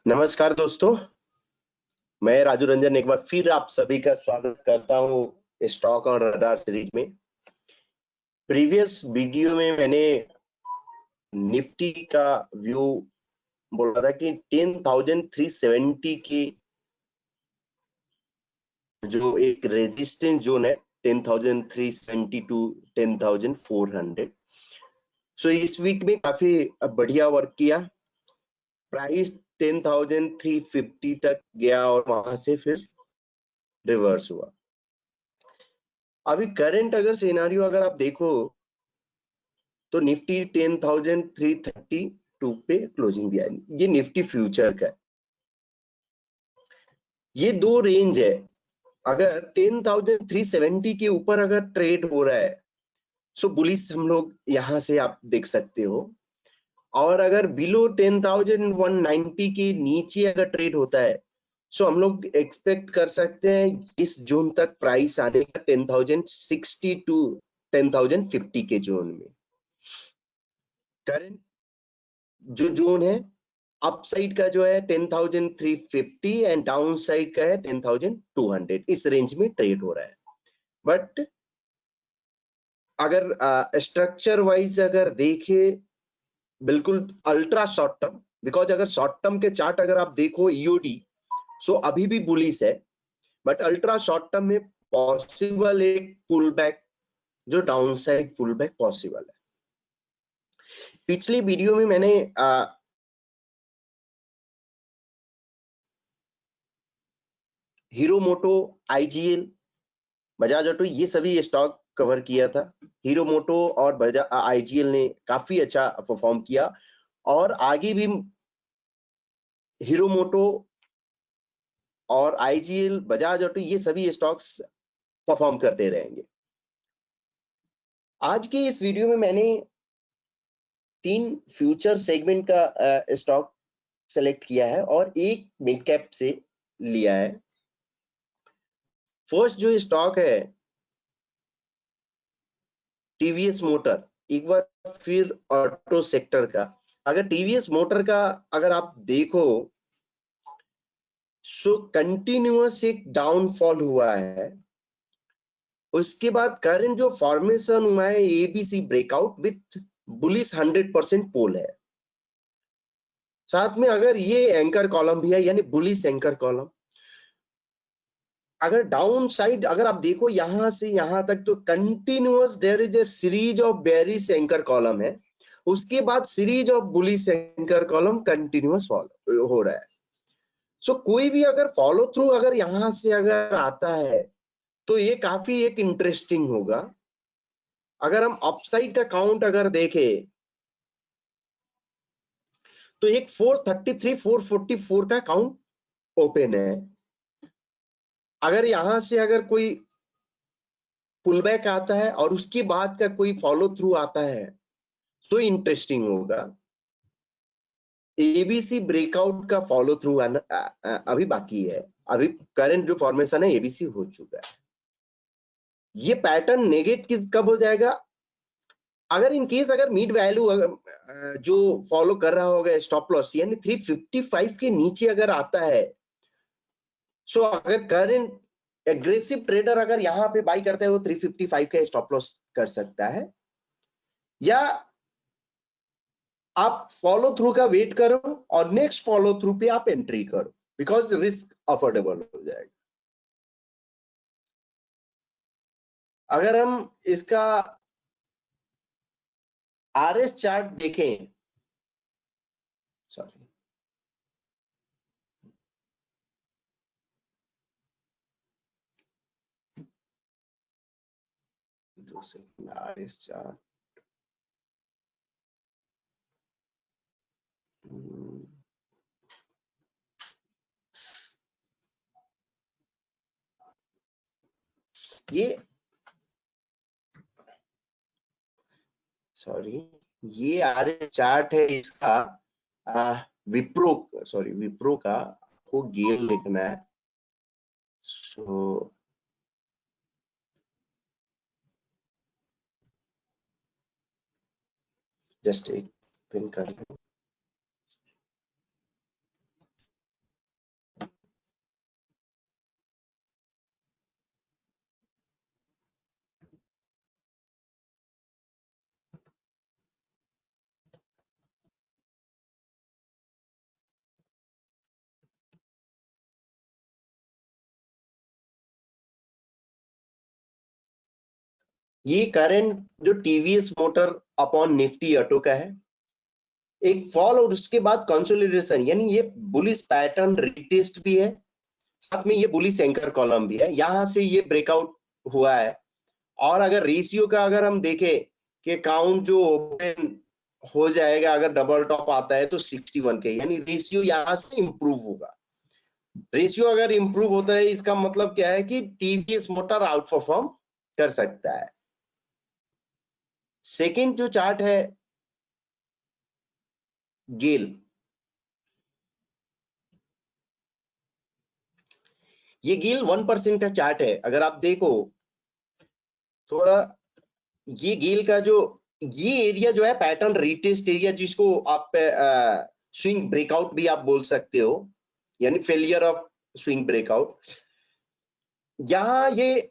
नमस्कार दोस्तों, मैं राजू रंजन एक बार फिर आप सभी का स्वागत करता हूं स्टॉक और रडार सीरीज में। प्रीवियस वीडियो में मैंने निफ्टी का व्यू बोला था कि 10,370 की जो एक रेजिस्टेंस जोन है 10,370 टू 10,400। सो इस वीक में काफी बढ़िया वर्क किया। प्राइस 10,350 तक गया और वहां से फिर रिवर्स हुआ। अभी करंट अगर सिनेरियो अगर आप देखो तो निफ्टी 10,332 पे क्लोजिंग दिया है। ये निफ्टी फ्यूचर का है। ये दो रेंज है। अगर 10,370 के ऊपर अगर ट्रेड हो रहा है सो बुलिश हम लोग यहां से आप देख सकते हो, और अगर बिलो 10,190 के नीचे अगर ट्रेड होता है सो हम लोग एक्सपेक्ट कर सकते हैं इस जोन तक प्राइस आने का 10,060 टू 10,050 के जोन में। करंट जो जोन है अपसाइड का जो है 10,350 एंड डाउन साइड का है 10,200। इस रेंज में ट्रेड हो रहा है। बट अगर स्ट्रक्चर वाइज अगर देखे बिल्कुल अल्ट्रा शॉर्ट टर्म, बिकॉज अगर शॉर्ट टर्म के चार्ट अगर आप देखो ईओडी सो अभी भी बुलिश है, बट अल्ट्रा शॉर्ट टर्म में पॉसिबल एक पुल बैक, जो down side pull back possible है। पिछली वीडियो में मैंने Hero Moto, IGL, Bajaj Auto ये सभी स्टॉक कवर किया था। हीरो मोटो और आईजीएल ने काफी अच्छा परफॉर्म किया और आगे भी हीरो मोटो और आईजीएल, बजाज ऑटो ये सभी स्टॉक्स परफॉर्म करते रहेंगे। आज के इस वीडियो में मैंने 3 फ्यूचर सेगमेंट का स्टॉक सेलेक्ट किया है और एक मिड कैप से लिया है। फर्स्ट जो स्टॉक है टीवीएस मोटर, एक बार फिर ऑटो सेक्टर का। अगर टीवीएस मोटर का अगर आप देखो सो कंटिन्यूअस एक डाउनफॉल हुआ है। उसके बाद करंट जो फॉर्मेशन हुआ है एबीसी ब्रेकआउट विथ बुलिश 100% पोल है। साथ में अगर ये एंकर कॉलम भी है यानी बुलिश एंकर कॉलम। अगर डाउन साइड अगर आप देखो यहां से यहां तक तो continuous there is a series of bearish anchor column है। उसके बाद series of bullish anchor column continuous हो रहा है। सो कोई भी अगर फॉलो थ्रू अगर यहां से अगर आता है तो ये काफी एक इंटरेस्टिंग होगा। अगर हम अपसाइड का काउंट अगर देखें तो एक 433 444 का काउंट ओपन है। अगर यहां से अगर कोई पुल बैक आता है और उसके बाद का कोई फॉलो थ्रू आता है तो इंटरेस्टिंग होगा। एबीसी ब्रेकआउट का फॉलो थ्रू अभी बाकी है। अभी करंट जो फॉर्मेशन है एबीसी हो चुका है। ये पैटर्न नेगेट कब हो जाएगा? अगर इन केस अगर मिड वैल्यू जो फॉलो कर रहा होगा स्टॉप लॉस यानी 355 के नीचे अगर आता है सो अगर करंट एग्रेसिव ट्रेडर अगर यहां पे बाई करता है वो 355 का स्टॉप लॉस कर सकता है, या आप फॉलो थ्रू का वेट करो और नेक्स्ट फॉलो थ्रू पे आप एंट्री करो, बिकॉज रिस्क अफोर्डेबल हो जाएगा। अगर हम इसका आरएस चार्ट देखें, सॉरी आरएस चार्ट, ये सॉरी ये आरएस चार्ट है इसका विप्रो, सॉरी विप्रो का आपको गेल लिखना है। सो जस्ट एक पिन कर लो। ये करंट जो TVS motor upon Nifty auto का है, एक फॉल और उसके बाद कंसोलिडेशन, यानी ये बुलिश पैटर्न रिटेस्ट भी है, साथ में ये बुलिश एंकर कॉलम भी है, यहां से ये ब्रेकआउट हुआ है। और अगर रेशियो का अगर हम देखें कि काउंट जो ओपन हो जाएगा अगर डबल टॉप आता है तो 61 के, यानी रेशियो यहां से इंप्रूव होगा। रेशियो अगर इंप्रूव होता है इसका मतलब क्या है कि टीवीएस मोटर आउट परफॉर्म कर सकता है। सेकंड जो चार्ट है गेल, ये गेल 1% का चार्ट है। अगर आप देखो थोड़ा, ये गेल का जो ये एरिया जो है पैटर्न रिटेस्ट एरिया, जिसको आप स्विंग ब्रेकआउट भी आप बोल सकते हो, यानी फेलियर ऑफ स्विंग ब्रेकआउट, यहां ये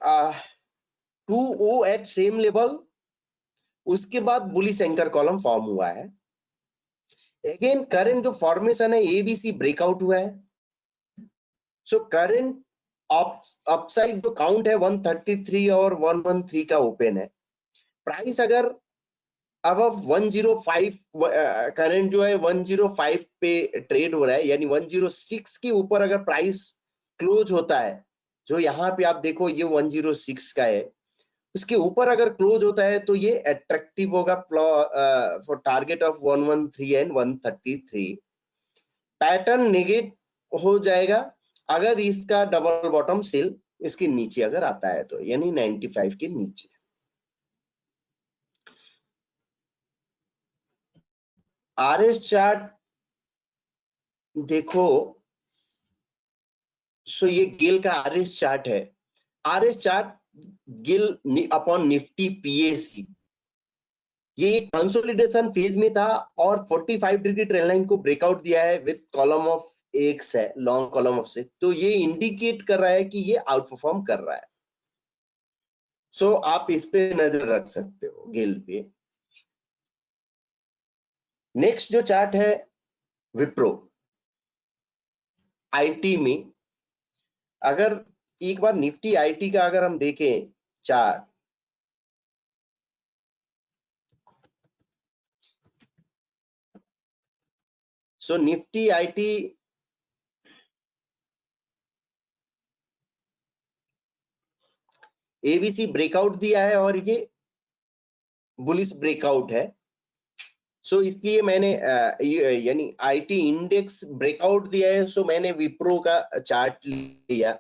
2O एट सेम लेवल, उसके बाद बुलिश एंकर कॉलम फॉर्म हुआ है। अगेन करंट जो फॉर्मेशन है एबीसी ब्रेकआउट हुआ है। सो करंट अपसाइड जो काउंट है 133 और 113 का ओपन है। प्राइस अगर अब 105 करंट जो है 105 पे ट्रेड हो रहा है, यानी 106 के ऊपर अगर प्राइस क्लोज होता है, जो यहाँ पे आप देखो ये 106 का है, उसके ऊपर अगर क्लोज होता है तो ये अट्रैक्टिव होगा for target of 113 and 133। Pattern negate हो जाएगा अगर इसका डबल बॉटम सेल इसके नीचे अगर आता है तो, यानी 95 के नीचे। आरएस चार्ट देखो, सो ये गेल का आरएस चार्ट है। आरएस चार्ट गेल अपॉन निफ्टी पीएसी, ये कंसोलिडेशन फेज में था और 45 डिग्री ट्रेंड लाइन को ब्रेकआउट दिया है विद कॉलम ऑफ एक्स है, लॉन्ग कॉलम ऑफ से, तो ये इंडिकेट कर रहा है कि ये आउट परफॉर्म कर रहा है। सो आप इस पे नजर रख सकते हो गेल पे। नेक्स्ट जो चार्ट है विप्रो आईटी में, अगर एक बार निफ्टी आईटी का अगर हम देखें chart, so Nifty IT ABC breakout दिया है और ये बुलिश ब्रेकआउट है। सो इसलिए मैंने यानी आईटी इंडेक्स ब्रेकआउट दिया है, सो मैंने विप्रो का चार्ट लिया।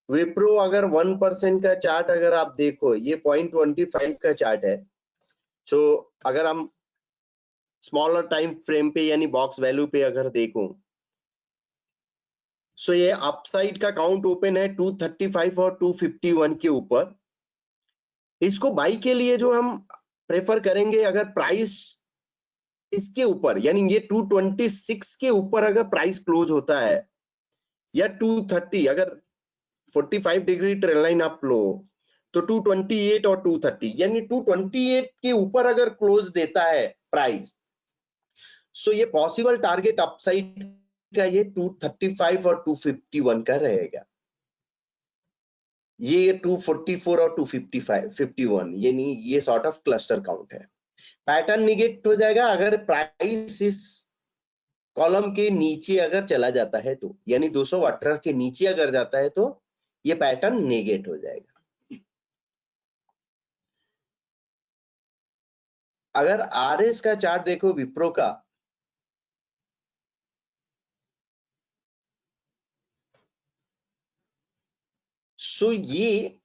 विप्रो अगर 1% का चार्ट अगर आप देखो, ये 0.25 का चार्ट है। सो अगर हम स्मॉलर टाइम फ्रेम पे यानी बॉक्स वैल्यू पे अगर देखूं, सो ये अपसाइड का काउंट ओपन है 235 और 251 के ऊपर। इसको बाई के लिए जो हम प्रेफर करेंगे, अगर प्राइस इसके ऊपर यानी ये 226 के ऊपर अगर प्राइस क्लोज होता है, या 230, अगर 45 डिग्री ट्रेंड लाइन आप लो तो 228 और 230, यानी 228 के ऊपर अगर क्लोज देता है प्राइस, सो ये पॉसिबल टारगेट अपसाइड का ये 235 और 251 का रहेगा। ये 244 और 255 51, यानी ये सॉर्ट ऑफ क्लस्टर काउंट है। पैटर्न निगेट हो जाएगा अगर प्राइस इस कॉलम के नीचे अगर चला जाता है तो, यानी 218 के नीचे अगर जाता है तो ये पैटर्न नेगेट हो जाएगा। अगर आरएस का चार्ट देखो विप्रो का, सो ये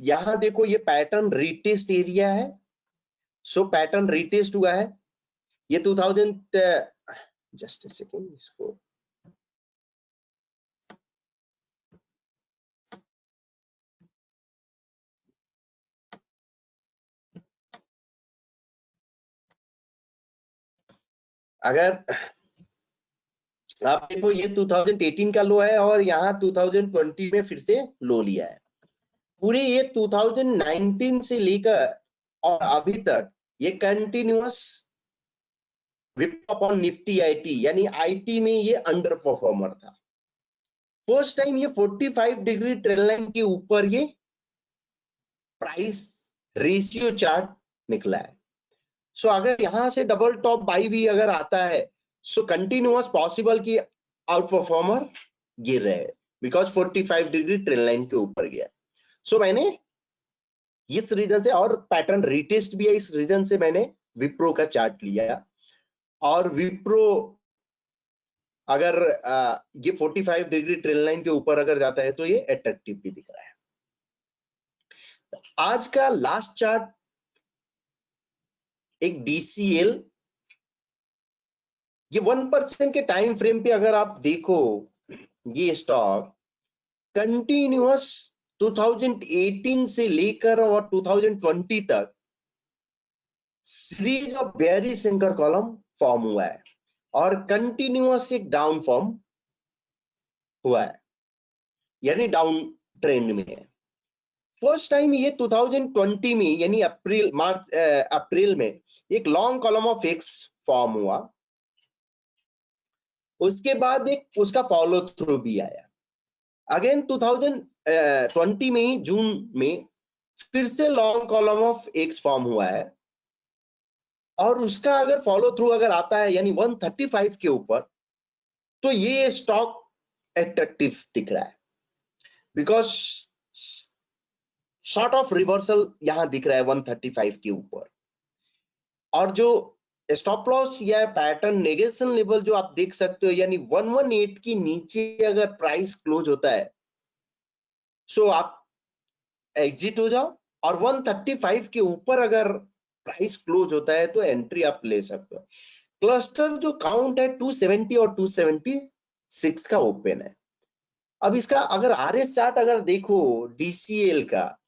यहां देखो ये पैटर्न रिटेस्ट एरिया है। सो पैटर्न रिटेस्ट हुआ है, ये 2000, जस्ट सेकेंड इसको, अगर आप देखो ये 2018 का लो है और यहाँ 2020 में फिर से लो लिया है। पूरे ये 2019 से लेकर और अभी तक ये continuous Wipro upon Nifty IT, यानी आईटी में ये अंडर परफॉर्मर था। फर्स्ट टाइम ये 45 डिग्री ट्रेंड लाइन के ऊपर ये प्राइस रेशियो चार्ट निकला है। सो अगर यहां से डबल टॉप बाई भी अगर आता है, सो कंटिन्यूअस पॉसिबल की आउट परफॉर्मर गिर रहे हैं, बिकॉज 45 डिग्री ट्रेंड लाइन के ऊपर गया। सो मैंने इस रीजन से, और पैटर्न रिटेस्ट भी है, इस रीजन से मैंने विप्रो का चार्ट लिया। और विप्रो अगर ये 45 डिग्री ट्रेंड लाइन के ऊपर अगर जाता है तो ये अट्रैक्टिव भी दिख रहा है। आज का लास्ट चार्ट एक DCL, ये 1% के टाइम फ्रेम पे अगर आप देखो, ये स्टॉक कंटिन्यूअस 2018 से लेकर और 2020 तक series of bearish anchor column form हुआ है और कंटिन्यूअस एक डाउन फॉर्म हुआ है, यानी डाउन ट्रेंड में है। फर्स्ट टाइम ये 2020 में, यानी अप्रैल में एक long column of x form हुआ। उसके बाद एक उसका फॉलो थ्रू भी आया। अगेन 2020 में ही जून में फिर से long column of x form हुआ है, और उसका अगर फॉलो थ्रू अगर आता है यानी 135 के ऊपर, तो ये स्टॉक अट्रैक्टिव दिख रहा है, बिकॉज शॉर्ट ऑफ रिवर्सल यहां दिख रहा है 135 के ऊपर। और जो स्टॉप लॉस या पैटर्न नेगेशन लेवल जो आप देख सकते हो, यानी 118 की नीचे अगर प्राइस क्लोज होता है, सो आप एग्जिट हो जाओ, और 135 के ऊपर अगर प्राइस क्लोज होता है तो एंट्री आप ले सकते हो। क्लस्टर जो काउंट है 270 और 276 का ओपन है। अब इसका अगर RS चार्ट अगर देखो, DCL का,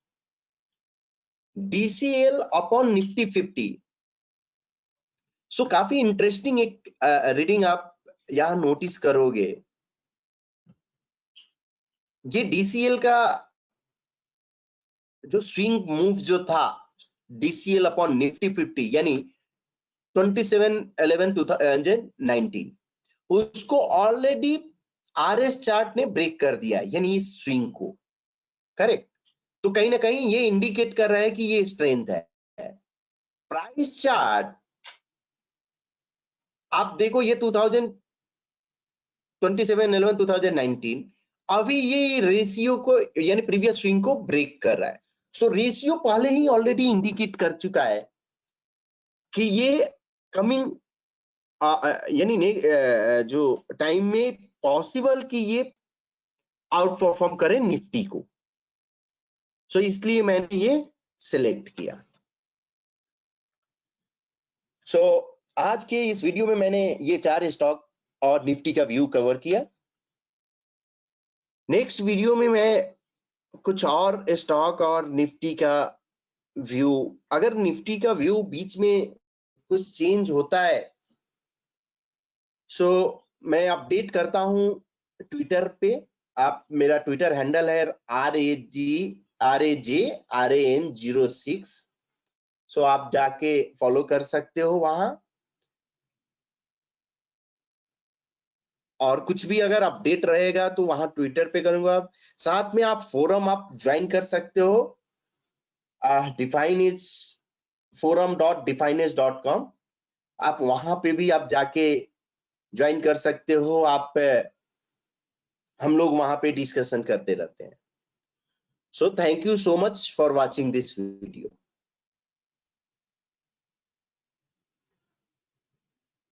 DCL अपॉन निफ्टी 50, सो काफी इंटरेस्टिंग एक रीडिंग आप यहां नोटिस करोगे। ये DCL का जो स्विंग मूव जो था, DCL अपॉन निफ्टी 50 यानी 27/11/2019, उसको ऑलरेडी RS चार्ट ने ब्रेक कर दिया, यानी इस स्विंग को, करेक्ट। तो कहीं ना कहीं ये इंडिकेट कर रहा है कि ये स्ट्रेंथ है। प्राइस चार्ट आप देखो, ये 27/11/2019, अभी ये रेशियो को यानी प्रीवियस स्विंग को ब्रेक कर रहा है। सो रेशियो पहले ही ऑलरेडी इंडिकेट कर चुका है कि ये कमिंग यानी जो टाइम में पॉसिबल कि ये आउट परफॉर्म करे निफ्टी को। सो इसलिए मैंने ये सिलेक्ट किया। सो आज के इस वीडियो में मैंने ये 4 स्टॉक और निफ्टी का व्यू कवर किया। नेक्स्ट वीडियो में मैं कुछ और स्टॉक और निफ्टी का व्यू, अगर निफ्टी का व्यू बीच में कुछ चेंज होता है, सो मैं अपडेट करता हूं ट्विटर पे। आप, मेरा ट्विटर हैंडल है RAJRAN06, सो आप जाके फॉलो कर सकते हो वहां। और कुछ भी अगर अपडेट रहेगा तो वहां ट्विटर पे करूंगा। साथ में आप फोरम आप ज्वाइन कर सकते हो, डिफाइनिज forum.definage.com, आप वहां पे भी आप जाके ज्वाइन कर सकते हो। आप हम लोग वहां पे डिस्कशन करते रहते हैं। So thank you so much for watching this video.